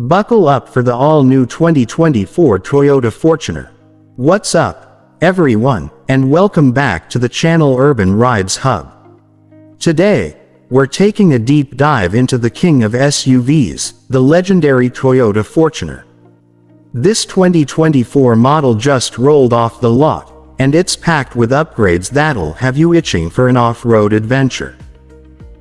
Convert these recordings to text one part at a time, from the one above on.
Buckle up for the all-new 2024 Toyota Fortuner. What's up, everyone, and welcome back to the channel Urban Rides Hub. Today, we're taking a deep dive into the king of SUVs, the legendary Toyota Fortuner. This 2024 model just rolled off the lot, and it's packed with upgrades that'll have you itching for an off-road adventure.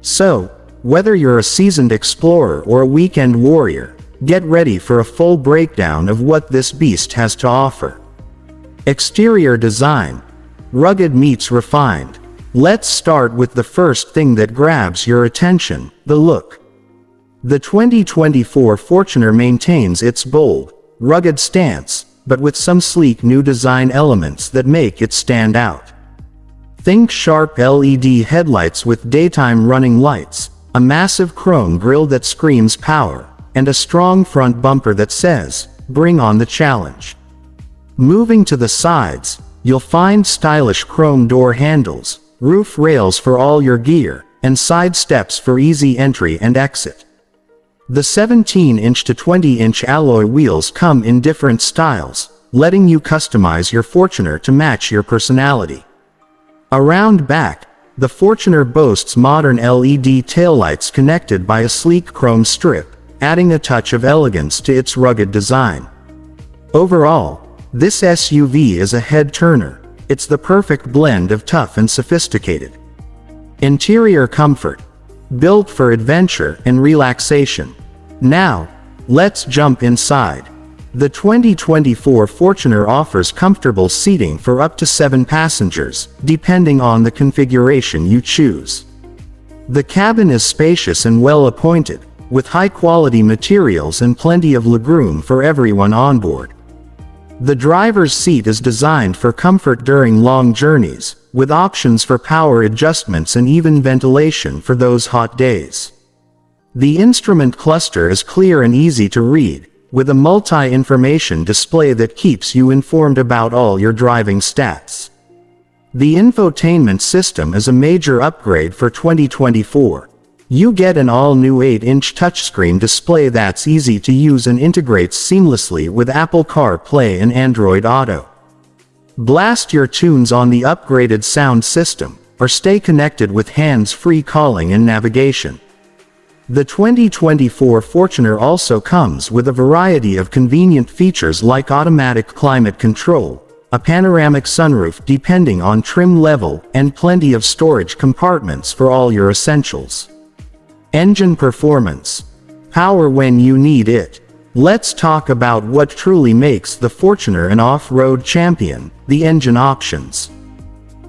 So, whether you're a seasoned explorer or a weekend warrior, get ready for a full breakdown of what this beast has to offer. Exterior design. Rugged meets refined. Let's start with the first thing that grabs your attention, the look. The 2024 Fortuner maintains its bold, rugged stance, but with some sleek new design elements that make it stand out. Think sharp LED headlights with daytime running lights, a massive chrome grille that screams power, and a strong front bumper that says, "Bring on the challenge." Moving to the sides, you'll find stylish chrome door handles, roof rails for all your gear, and side steps for easy entry and exit. The 17-inch to 20-inch alloy wheels come in different styles, letting you customize your Fortuner to match your personality. Around back, the Fortuner boasts modern LED taillights connected by a sleek chrome strip, adding a touch of elegance to its rugged design. Overall, this SUV is a head-turner. It's the perfect blend of tough and sophisticated. Interior comfort. Built for adventure and relaxation. Now, let's jump inside. The 2024 Fortuner offers comfortable seating for up to 7 passengers, depending on the configuration you choose. The cabin is spacious and well-appointed, with high-quality materials and plenty of legroom for everyone on board. The driver's seat is designed for comfort during long journeys, with options for power adjustments and even ventilation for those hot days. The instrument cluster is clear and easy to read, with a multi-information display that keeps you informed about all your driving stats. The infotainment system is a major upgrade for 2024. You get an all-new 8-inch touchscreen display that's easy to use and integrates seamlessly with Apple CarPlay and Android Auto. Blast your tunes on the upgraded sound system, or stay connected with hands-free calling and navigation. The 2024 Fortuner also comes with a variety of convenient features like automatic climate control, a panoramic sunroof depending on trim level, and plenty of storage compartments for all your essentials. Engine performance. Power when you need it. Let's talk about what truly makes the Fortuner an off-road champion, the engine options.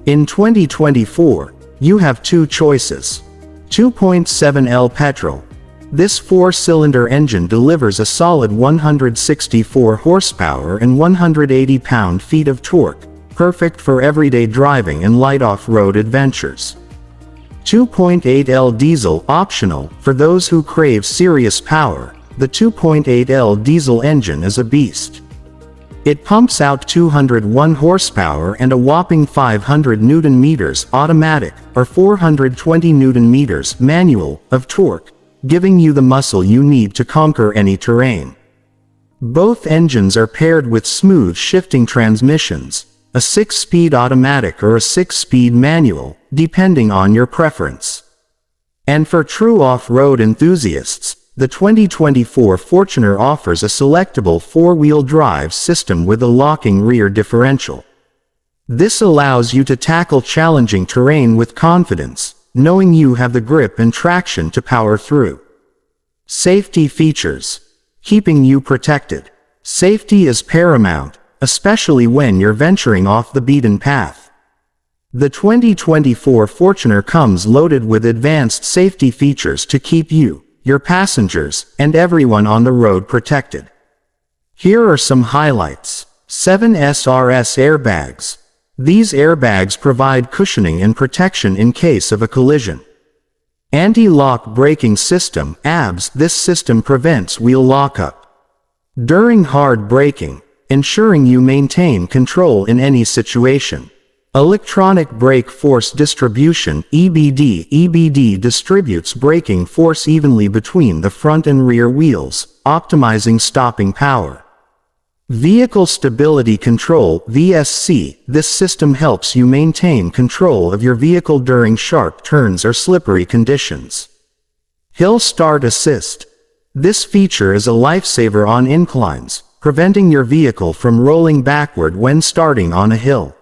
In 2024, you have two choices. 2.7L petrol. This 4-cylinder engine delivers a solid 164 horsepower and 180 pound-feet of torque, perfect for everyday driving and light off-road adventures. 2.8L diesel optional. For those who crave serious power, the 2.8L diesel engine is a beast. It pumps out 201 horsepower and a whopping 500 Nm automatic, or 420 Nm manual, of torque, giving you the muscle you need to conquer any terrain. Both engines are paired with smooth shifting transmissions, a 6-speed automatic or a 6-speed manual, depending on your preference. And for true off-road enthusiasts, the 2024 Fortuner offers a selectable 4-wheel drive system with a locking rear differential. This allows you to tackle challenging terrain with confidence, knowing you have the grip and traction to power through. Safety features. Keeping you protected. Safety is paramount, especially when you're venturing off the beaten path. The 2024 Fortuner comes loaded with advanced safety features to keep you, your passengers, and everyone on the road protected. Here are some highlights. 7 SRS airbags. These airbags provide cushioning and protection in case of a collision. Anti-lock braking system, ABS. This system prevents wheel lockup during hard braking, ensuring you maintain control in any situation. Electronic brake force distribution (EBD) distributes braking force evenly between the front and rear wheels, optimizing stopping power. Vehicle Stability Control (VSC). This system helps you maintain control of your vehicle during sharp turns or slippery conditions. Hill Start Assist. This feature is a lifesaver on inclines, preventing your vehicle from rolling backward when starting on a hill.